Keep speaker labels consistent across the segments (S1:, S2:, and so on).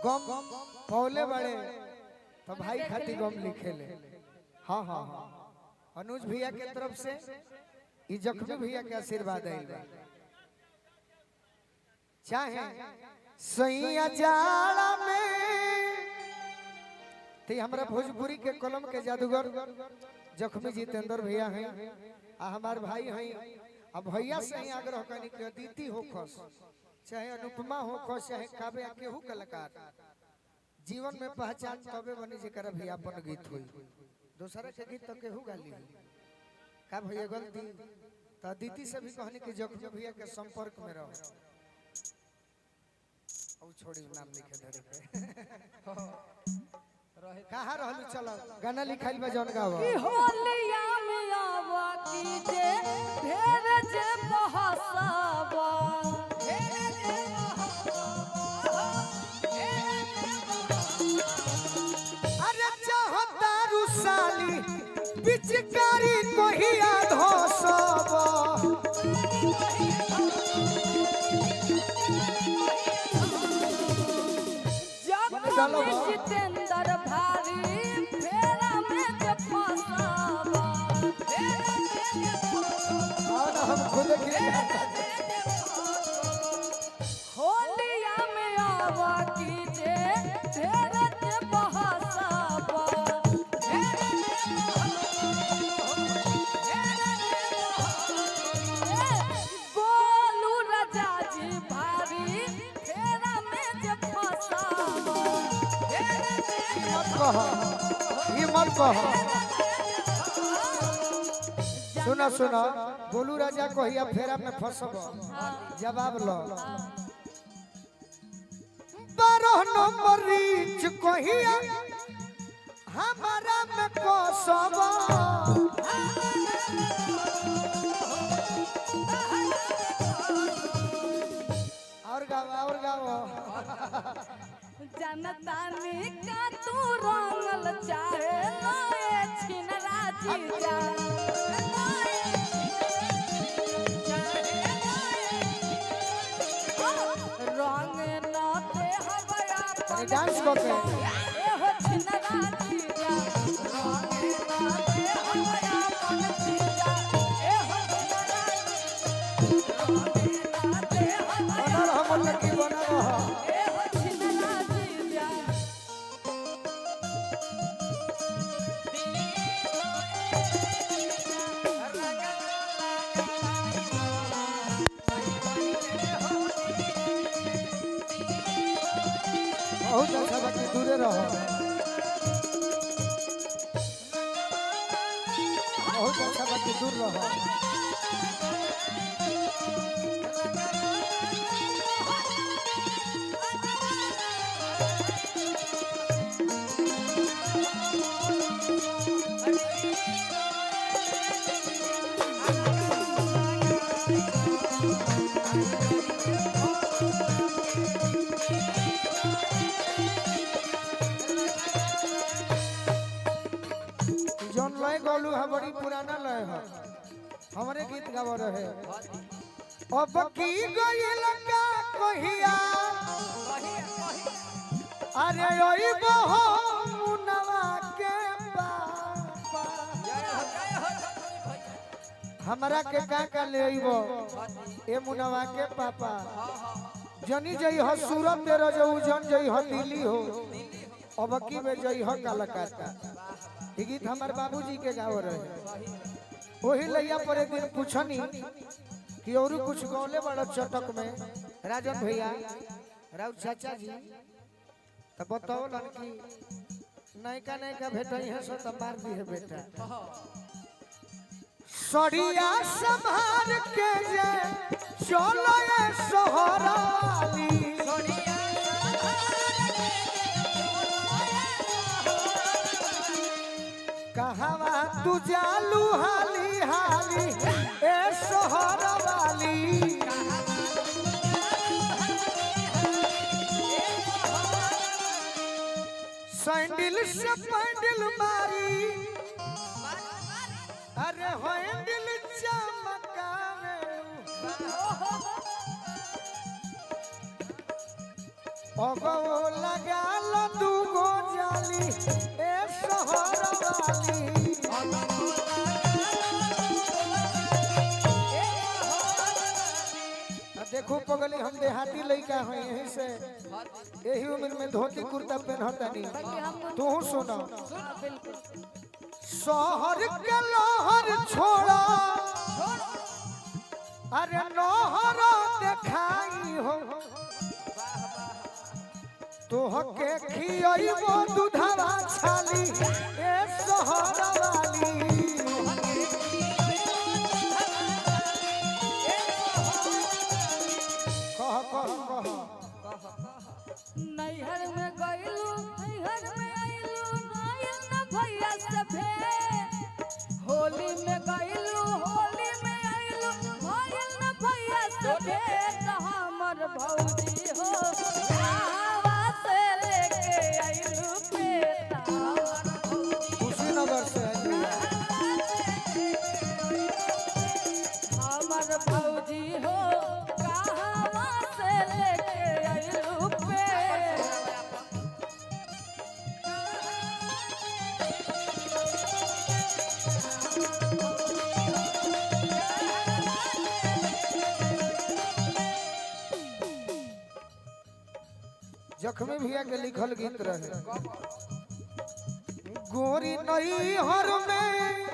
S1: गम पौले बड़े तो भाई खाती गम लिखे ले। हाँ हाँ हाँ अनुज भैया के तरफ से ये जख्मी भैया के आशीर्वाद आइल बा। चाहे सैया जाड़ा में ते हमरा भोजपुरी के कलम के जादूगर जख्मी जितेंद्र भैया हैं आ हमार भाई हैं। अब भैया से ही आग्रह करनी कि अदिति हो खस चाहे अनुपमा हो खस चाहे काव्या केहू कलाकार जीवन में पहचान तबे बनी जेकर भी अपन गीत हुई। दूसरा के गीत तो केहू गाली का भैया गलती तो अदिति से भी कहनी कि जख्मी भैया के संपर्क में रहो। अब छोड़ी नाम लिखे धरे पे कहाँ रहलू चलो गाना लिखाइल बा जौन गावा
S2: कि होलिया में आवा की जे ढेर जे बहसावा
S1: अरे चाहता रुसाली पिचकारी कोहिया धोसबा
S2: जख्मी जितेंद्र भारी फेरा में जे फसावा
S1: और हम खुद
S2: होलिया में आवा की जे ढेर जे बहसावा बोलू राजा जी भारी फेरा में जे फसावा
S1: मत कहो सुना सुना बोलू राजा कहिया फेरा में फसब जवाब लो 12 नंबर रीच कहिया हमारा में फसब और गाओ
S2: जनता ने का तू रंगल चाहे नए छिनरा जीजा रंग नाते हवया पर
S1: डांस करके
S2: ए हो छिनरा जीजा रंग नाते हवया पर जीजा ए हो छिनरा रंग नाते हवया
S1: बनल हम लकी बनल हो
S2: ए हो छिनरा जीजा
S1: बहुत अच्छा बाकी दूरे रहो बहुत अच्छा बाकी दूर रहो जौन लय गौलू है बड़ी पुराना लय है हमारे गीत गाव रहे अब की गइल का कहिया अरे ओई बहो मुनवा के बाबा हमरा के का ले अइबो ए मुनवा के पापा जनी जई हो सूरत तेरो जो जन जई हो दिल्ली हो अब की में जई हो कलकत्ता ये गीत हमारे बाबूजी के गाँव रहे वही लैया पर एक दिन पूछनी कि और कुछ गौले बड़ा चटक में राजन भैया राउत चाचा जी तो बताओ लड़की नयका नयका भेटा है सो तो मार दी है बेटा सड़िया संभार के जे चलो ये सोहराली कहावा तू जालू हाली हाली ए सोहर वाली सैंडल से पैंडल मारी अरे हैंडल चमकावे अगो लगा लो दूगो जाली ए शहर वाली देखो पगली हम देहाती लड़का हैं यहीं से यही उम्र में धोती कुर्ता पहनता नहीं तू सुनो शहर के लोहर छोड़ा अरे नोहर देखाई हो तो हके खियइबो दूधवा छाली ए शहर वाली
S2: नैहर में गइलू नैहर में आइलू गइल न भैया से भेंट होली में गइलू होली में आइलू गइल न भैया से भेंट हमर भौजी हो आवा से लेके आइलू पेटा
S1: कुशीनगर से
S2: हमर भौजी हो कहावा से लेके आइलू
S1: जख्मी भैया के लिखल गीत रहे गोरी नैहर में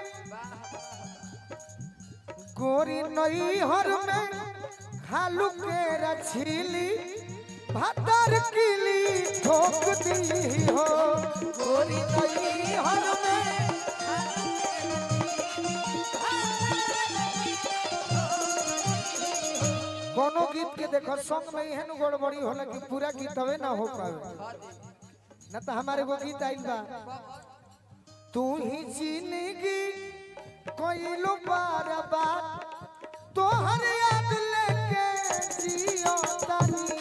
S1: खालू के रछीली भातर कीली ठोक दी हो गोरी नैहर में कोनो गीत के देखो सॉन्ग में एहन गड़बड़ी होला कि पूरा गीत हवे ना हो पावे न तो हमारे को गीत आइल बा तू ही जिंदगी कोइलो बार बार तोहर याद लेके जियो तानी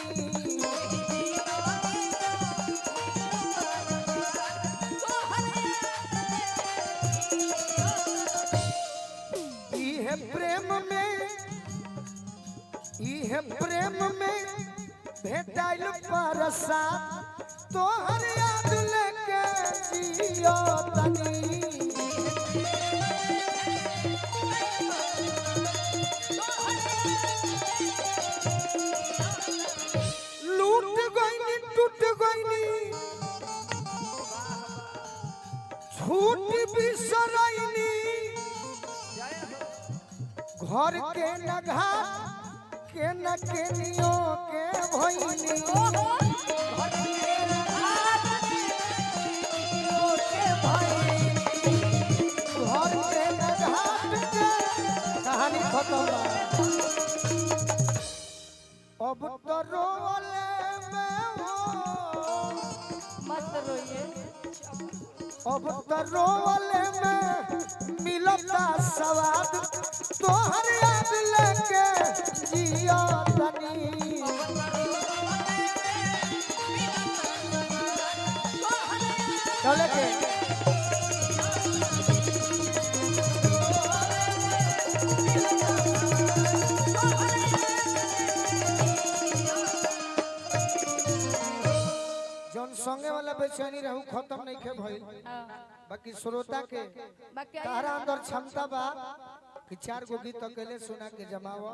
S1: इहे प्रेम में भेटाइल परसा तोहर याद लेके जियो तनी लूट गईनी टूट गईनी छूट बिसरईनी घर के नघा के न के नियो के भईनी घर के नघा के कहानी खत्म अब तो रोले में हो
S2: मत रोइए
S1: अब तो रोले में मिलता स्वाद तोहर याद लेके जियो तनी चले के जौन संगे वाला बेचैनी रहू खत्म नहीं के भइल बाकी श्रोता के
S2: बाकी
S1: तारा अंदर क्षमता बा कि 4 गो गीत अकेले सुना के जमावा